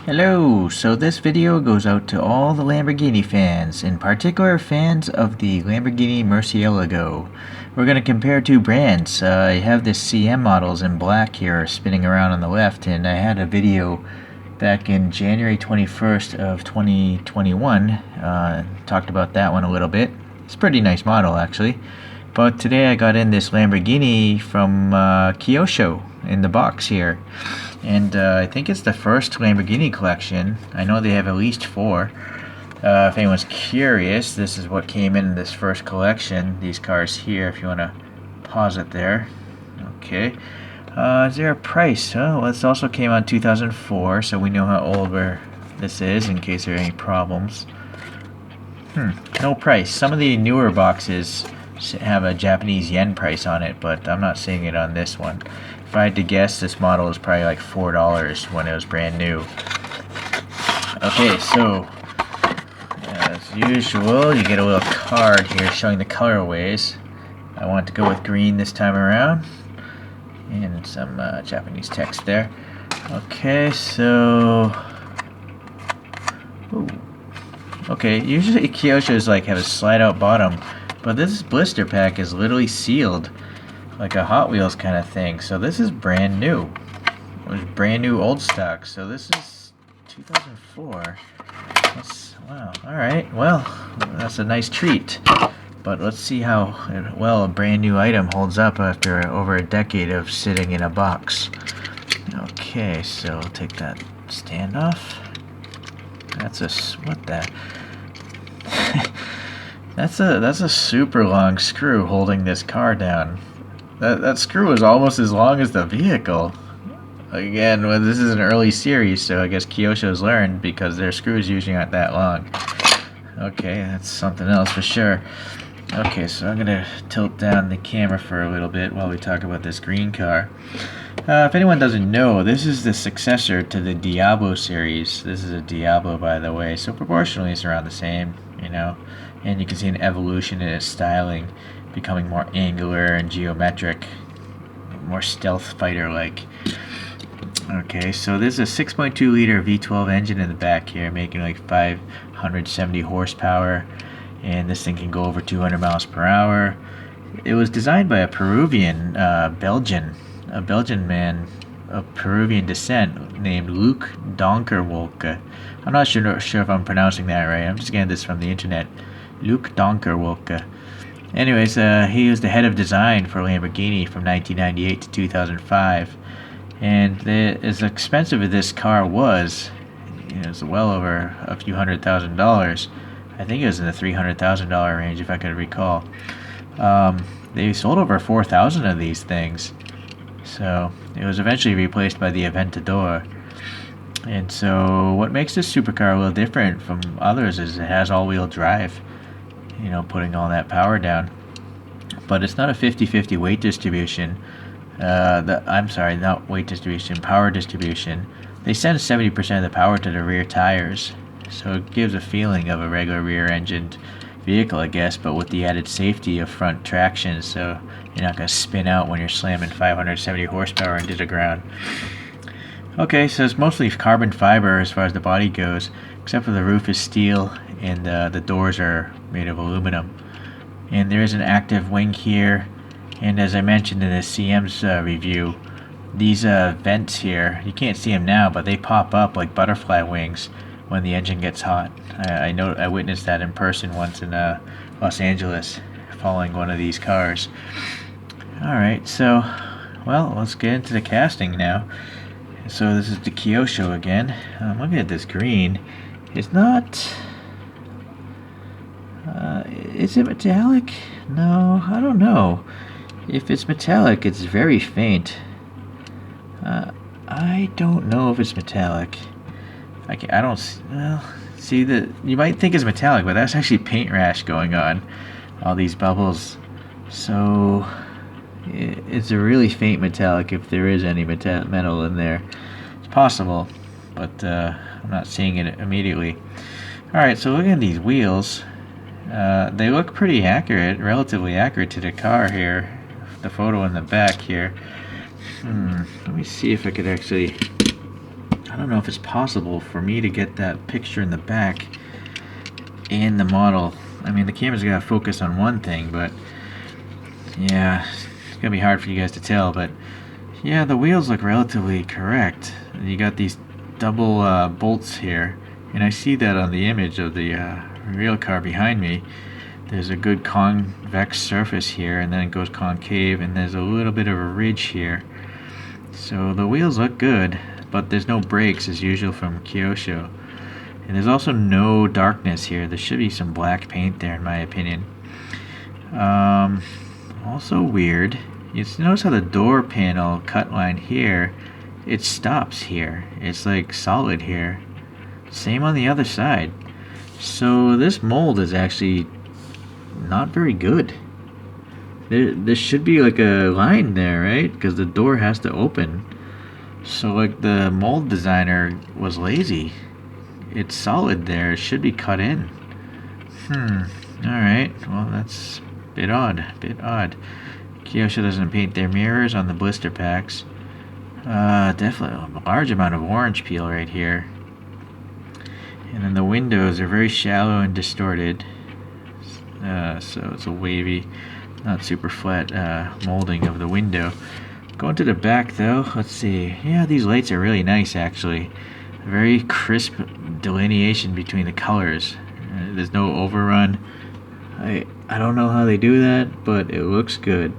Hello, so this video goes out to all the Lamborghini fans, in particular fans of the Lamborghini Murcielago. We're going to compare two brands. I have the CM models in black here spinning around on the left, and I had a video back in January 21st of 2021, talked about that one a little bit. It's a pretty nice model actually. But today I got in this Lamborghini from Kyosho in the box here. And I think it's the first Lamborghini collection. I know they have at least 4. If anyone's curious, this is what came in this first collection. These cars here, if you want to pause it there. Okay. Is there a price? Oh, well, this also came out in 2004, so we know how old this is in case there are any problems. No price. Some of the newer boxes have a Japanese yen price on it, but I'm not seeing it on this one. If I had to guess, this model is probably like $4 when it was brand new. Okay, so as usual, you get a little card here showing the colorways. I want to go with green this time around, and some Japanese text there. Okay, so okay, usually Kyosho's like have a slide out bottom, but this blister pack is literally sealed like a Hot Wheels kind of thing. So this is brand new. It was brand new old stock. So this is 2004. Wow. All right. Well, that's a nice treat. But let's see how well a brand new item holds up after over a decade of sitting in a box. Okay, so I'll take that stand off. That's a what the? That's a super long screw holding this car down. That screw is almost as long as the vehicle. Again, well, this is an early series, so I guess Kyosho's learned because their screws usually aren't that long. Okay, that's something else for sure. Okay, so I'm gonna tilt down the camera for a little bit while we talk about this green car. If anyone doesn't know, this is the successor to the Diablo series. This is a Diablo, by the way, so proportionally it's around the same, you know. And you can see an evolution in its styling, becoming more angular and geometric, more stealth fighter-like. Okay, so there's a 6.2 liter V12 engine in the back here, making like 570 horsepower, and this thing can go over 200 miles per hour. It was designed by a Peruvian, Belgian man of Peruvian descent named Luc Donkerwolke. I'm not sure if I'm pronouncing that right. I'm just getting this from the internet. Luc Donkerwolke. Anyways, he was the head of design for Lamborghini from 1998 to 2005. And as expensive as this car was, it's well over a few $100,000. I think it was in the $300,000 range, if I could recall. They sold over 4,000 of these things. So it was eventually replaced by the Aventador. And so what makes this supercar a little different from others is it has all-wheel drive, putting all that power down. But it's not a 50-50 weight distribution. I'm sorry, not weight distribution, power distribution. They send 70% of the power to the rear tires, so it gives a feeling of a regular rear-engined vehicle, I guess, but with the added safety of front traction, so you're not going to spin out when you're slamming 570 horsepower into the ground. Okay, so it's mostly carbon fiber as far as the body goes, except for the roof is steel and the doors are made of aluminum. And there is an active wing here, and as I mentioned in the CM's review, these vents here, you can't see them now, but they pop up like butterfly wings when the engine gets hot. I witnessed that in person once in Los Angeles following one of these cars. Alright, so, well, let's get into the casting now. So this is the Kyosho again. I'm looking at this green. It's not... is it metallic? No, I don't know. If it's metallic, it's very faint. I don't know if it's metallic. I don't see that. You might think it's metallic, but that's actually paint rash going on. All these bubbles. So it's a really faint metallic if there is any metal in there. It's possible, but I'm not seeing it immediately. Alright, so looking at these wheels, they look pretty accurate, relatively accurate to the car here. The photo in the back here. Let me see if I could actually I don't know if it's possible for me to get that picture in the back and the model. I mean, the camera's got to focus on one thing, but yeah, it's gonna be hard for you guys to tell. But yeah, the wheels look relatively correct. You got these double bolts here, and I see that on the image of the real car behind me. There's a good convex surface here, and then it goes concave, and there's a little bit of a ridge here. So the wheels look good, but there's no brakes as usual from Kyosho. And there's also no darkness here. There should be some black paint there in my opinion. Also weird, you notice how the door panel cut line here, it stops here. It's like solid here. Same on the other side. So this mold is actually not very good. There should be like a line there, right? Because the door has to open. So like the mold designer was lazy. It's solid there. It should be cut in. Alright. Well, that's a bit odd. Kyosho doesn't paint their mirrors on the blister packs. Definitely a large amount of orange peel right here. And then the windows are very shallow and distorted. So it's a wavy, not super flat molding of the window. Going to the back though, let's see. Yeah, these lights are really nice actually. Very crisp delineation between the colors. There's no overrun. I don't know how they do that, but it looks good.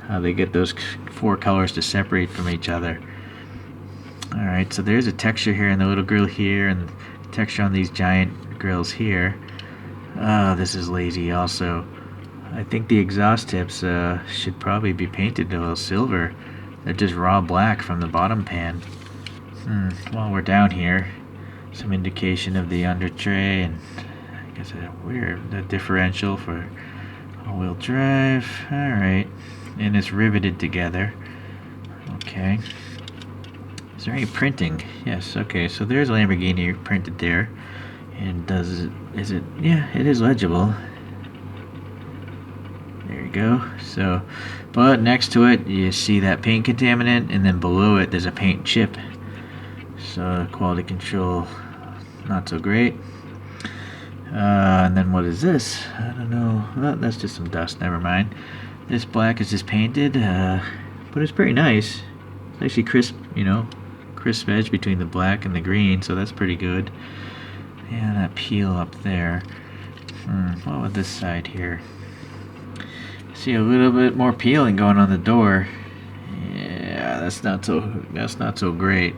How they get those four colors to separate from each other. Alright, so there's a texture here in the little grill here, and texture on these giant grills here. This is lazy also. I think the exhaust tips should probably be painted a little silver. They're just raw black from the bottom pan. While we're down here, some indication of the under tray, and I guess the differential for all-wheel drive. Alright, and it's riveted together. Okay. Is there any printing? Yes, okay, so there's Lamborghini printed there. And yeah, it is legible. There you go. So, but next to it, you see that paint contaminant, and then below it, there's a paint chip. So, quality control, not so great. And then what is this? I don't know. Well, that's just some dust, never mind. This black is just painted, but it's pretty nice. It's actually crisp, crisp edge between the black and the green, so that's pretty good. Yeah, that peel up there. What with this side here? See a little bit more peeling going on the door. Yeah, that's not so great.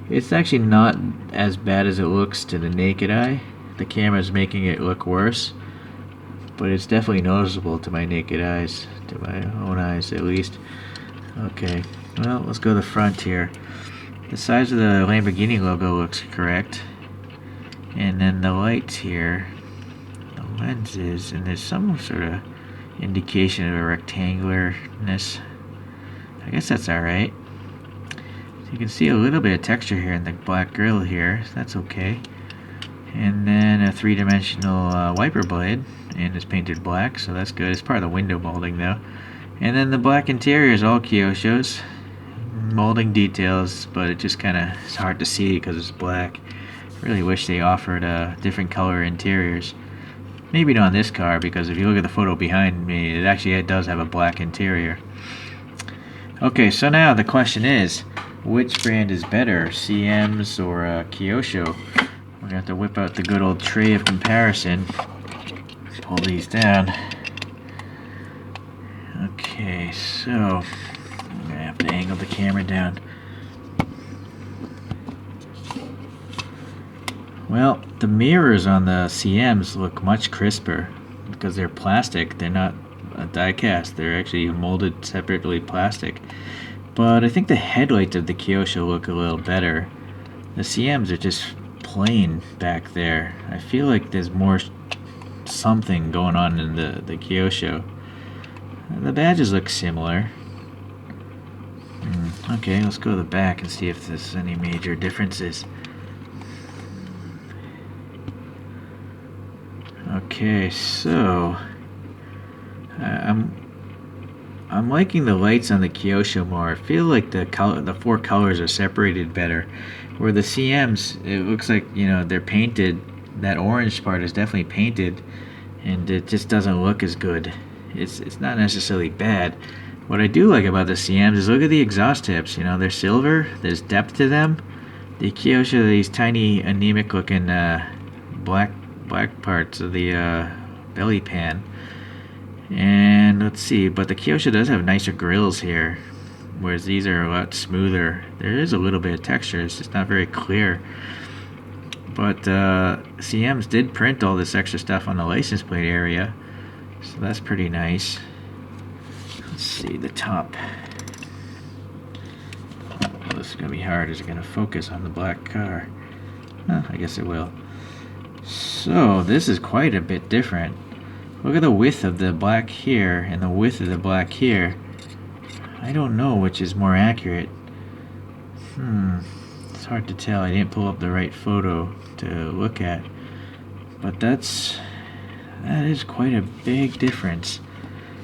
It's actually not as bad as it looks to the naked eye. The camera's making it look worse, but it's definitely noticeable to my naked eyes, to my own eyes at least. Okay, well, let's go to the front here. The size of the Lamborghini logo looks correct. And then the lights here, the lenses, and there's some sort of indication of a rectangularness. I guess that's alright. So you can see a little bit of texture here in the black grill here, so that's okay. And then a three-dimensional wiper blade, and it's painted black, so that's good. It's part of the window molding though. And then the black interior is all Kyosho's. Molding details, but it just kind of is hard to see because it's black. Really wish they offered different color interiors. Maybe not on this car, because if you look at the photo behind me, it does have a black interior. Okay, so now the question is, which brand is better, CM's or Kyosho? We're gonna have to whip out the good old tray of comparison. Pull these down. Okay, so I'm gonna have to angle the camera down. Well, the mirrors on the CMs look much crisper because they're plastic. They're not a die-cast. They're actually molded separately plastic. But I think the headlights of the Kyosho look a little better. The CMs are just plain back there. I feel like there's more something going on in the Kyosho. The badges look similar. Okay, let's go to the back and see if there's any major differences. Okay, so I'm I'm liking the lights on the Kyosho more. I feel like the four colors are separated better. Where the CMs, it looks like, they're painted. That orange part is definitely painted, and it just doesn't look as good. It's not necessarily bad. What I do like about the CMs is look at the exhaust tips. They're silver. There's depth to them. The Kyosho are these tiny anemic looking black parts of the belly pan. And let's see, but the Kyosho does have nicer grills here, whereas these are a lot smoother. There is a little bit of texture, it's just not very clear. But CMs did print all this extra stuff on the license plate area, so that's pretty nice. Let's see the top. Oh, this is going to be hard. Is it going to focus on the black car? I guess it will. So this is quite a bit different. Look at the width of the black here and the width of the black here. I don't know which is more accurate. It's hard to tell. I didn't pull up the right photo to look at. But that is quite a big difference.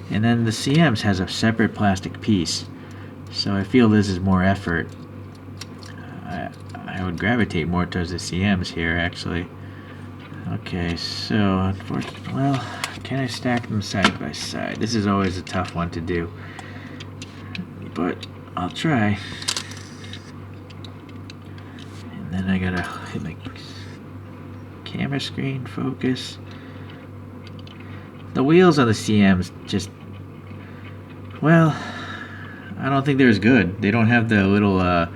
And then the CMs has a separate plastic piece. So I feel this is more effort. I would gravitate more towards the CMs here, actually. Okay, so unfortunately, well, can I stack them side by side? This is always a tough one to do, but I'll try. And then I gotta hit my camera screen, focus. The wheels on the CMs just, well, I don't think they're as good. They don't have the little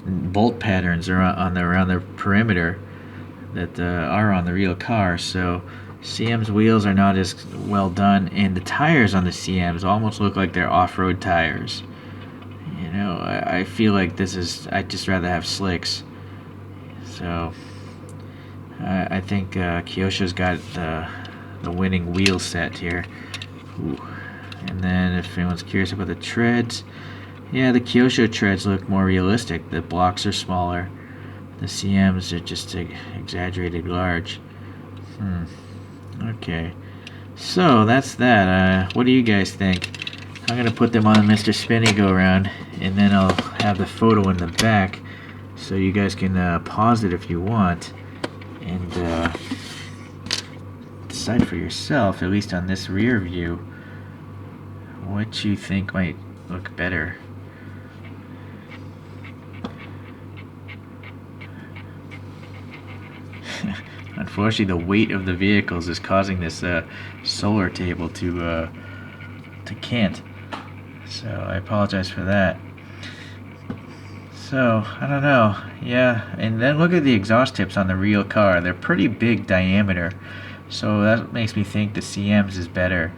bolt patterns around the perimeter that are on the real car, so CM's wheels are not as well done, and the tires on the CMs almost look like they're off-road tires. I feel like I'd just rather have slicks. So I think Kyosho's got the winning wheel set here. Ooh. And then if anyone's curious about the treads, yeah, the Kyosho treads look more realistic. The blocks are smaller. The CMs are just exaggerated large. Okay. So that's that. What do you guys think? I'm going to put them on Mr. Spinny Go Round, and then I'll have the photo in the back so you guys can pause it if you want and decide for yourself, at least on this rear view, what you think might look better. Unfortunately, the weight of the vehicles is causing this solar table to cant. So I apologize for that. So I don't know. Yeah, and then look at the exhaust tips on the real car. They're pretty big diameter. So that makes me think the CMs is better.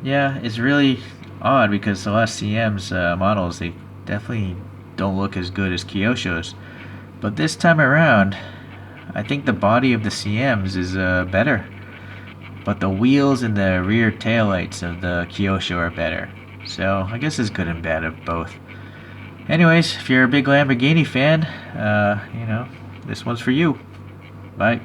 Yeah, it's really odd because the last CMs models, they definitely don't look as good as Kyosho's. But this time around, I think the body of the CMs is better, but the wheels and the rear taillights of the Kyosho are better. So I guess it's good and bad of both. Anyways, if you're a big Lamborghini fan, this one's for you. Bye.